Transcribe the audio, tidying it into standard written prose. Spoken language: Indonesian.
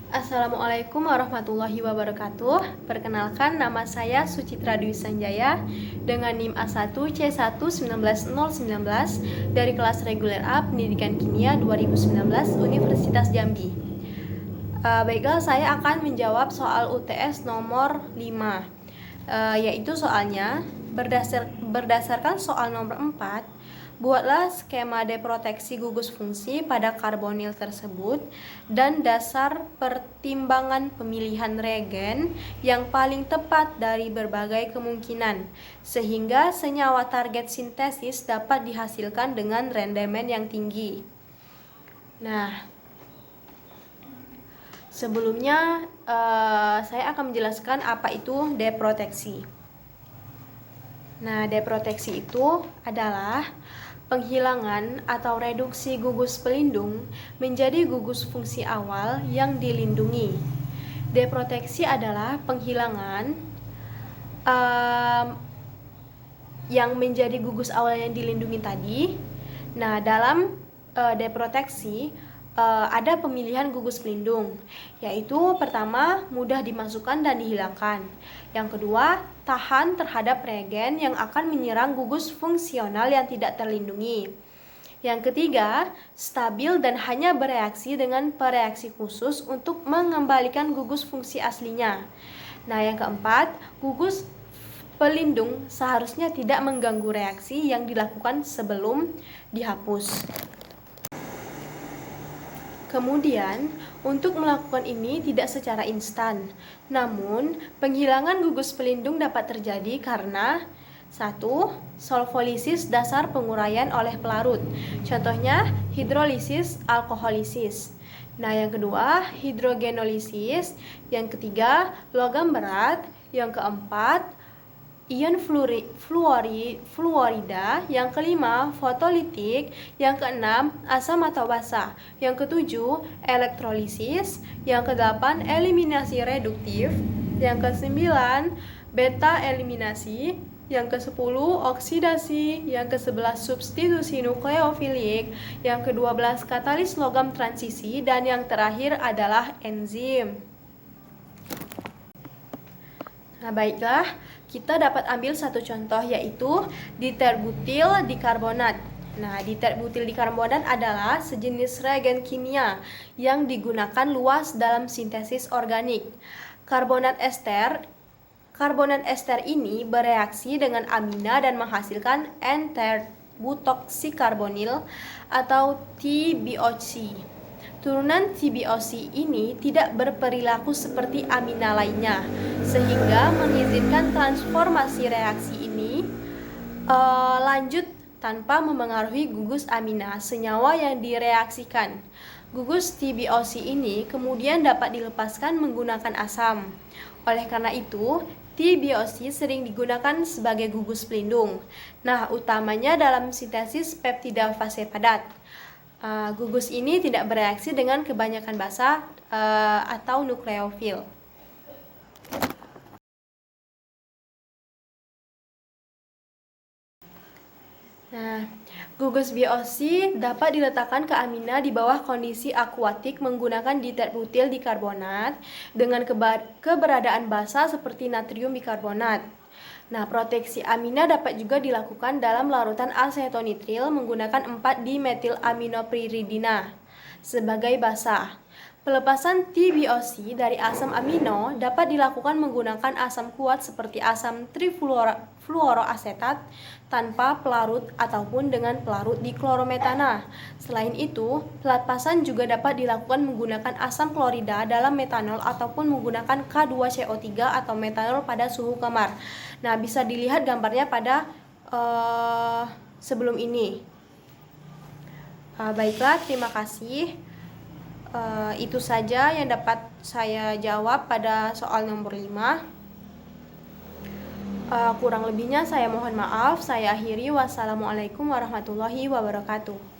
Assalamualaikum warahmatullahi wabarakatuh. Perkenalkan, nama saya Sucitra Dwi Sanjaya dengan NIM A1C1190019 dari kelas reguler A Pendidikan Kimia 2019 Universitas Jambi. Baiklah, saya akan menjawab soal UTS nomor 5, yaitu soalnya berdasarkan soal nomor 4. Buatlah skema deproteksi gugus fungsi pada karbonil tersebut dan dasar pertimbangan pemilihan reagen yang paling tepat dari berbagai kemungkinan, sehingga senyawa target sintesis dapat dihasilkan dengan rendemen yang tinggi. Nah, sebelumnya saya akan menjelaskan apa itu deproteksi. Nah, deproteksi itu adalah penghilangan atau reduksi gugus pelindung menjadi gugus fungsi awal yang dilindungi. Deproteksi adalah penghilangan yang menjadi gugus awal yang dilindungi tadi. Nah, dalam deproteksi ada pemilihan gugus pelindung, yaitu pertama, mudah dimasukkan dan dihilangkan. Yang kedua, tahan terhadap reagen yang akan menyerang gugus fungsional yang tidak terlindungi. Yang ketiga, stabil dan hanya bereaksi dengan pereaksi khusus untuk mengembalikan gugus fungsi aslinya. Nah, yang keempat, gugus pelindung seharusnya tidak mengganggu reaksi yang dilakukan sebelum dihapus. Kemudian, untuk melakukan ini tidak secara instan. Namun, penghilangan gugus pelindung dapat terjadi karena 1. Solvolisis dasar penguraian oleh pelarut. Contohnya, hidrolisis, alkoholisis. Nah, yang kedua, hidrogenolisis. Yang ketiga, logam berat. Yang keempat, ion fluorida. Yang kelima, fotolitik. Yang keenam, asam atau basa. Yang ketujuh, elektrolisis. Yang kedelapan, eliminasi reduktif. Yang kesembilan, beta eliminasi. Yang kesepuluh, oksidasi. Yang kesebelas, substitusi nukleofilik. Yang kedua belas, katalis logam transisi. Dan yang terakhir adalah enzim. Nah, baiklah, kita dapat ambil satu contoh, yaitu diterbutil dikarbonat. Nah, diterbutil dikarbonat adalah sejenis reagen kimia yang digunakan luas dalam sintesis organik. Karbonat ester ini bereaksi dengan amina dan menghasilkan N-terbutoxikarbonil atau TBOC. Turunan TBOC ini tidak berperilaku seperti amina lainnya, sehingga mengizinkan transformasi reaksi ini lanjut tanpa memengaruhi gugus amina senyawa yang direaksikan. Gugus TBOC ini kemudian dapat dilepaskan menggunakan asam. Oleh karena itu, TBOC sering digunakan sebagai gugus pelindung. Nah, utamanya dalam sintesis peptida fase padat. Gugus ini tidak bereaksi dengan kebanyakan basa atau nukleofil. Nah, gugus BOC dapat diletakkan ke amina di bawah kondisi akuatik menggunakan diterbutil dikarbonat dengan keberadaan basa seperti natrium bikarbonat. Nah, proteksi amina dapat juga dilakukan dalam larutan asetonitril menggunakan 4-dimetilaminopiridina sebagai basa. Pelepasan TBOC dari asam amino dapat dilakukan menggunakan asam kuat seperti asam trifluoroasetat tanpa pelarut ataupun dengan pelarut diklorometana. Selain itu, pelepasan juga dapat dilakukan menggunakan asam klorida dalam metanol ataupun menggunakan K2CO3 atau metanol pada suhu kamar. Nah, bisa dilihat gambarnya pada sebelum ini. Baiklah, terima kasih. Itu saja yang dapat saya jawab pada soal nomor 5. Kurang lebihnya saya mohon maaf. Saya akhiri. Wassalamualaikum warahmatullahi wabarakatuh.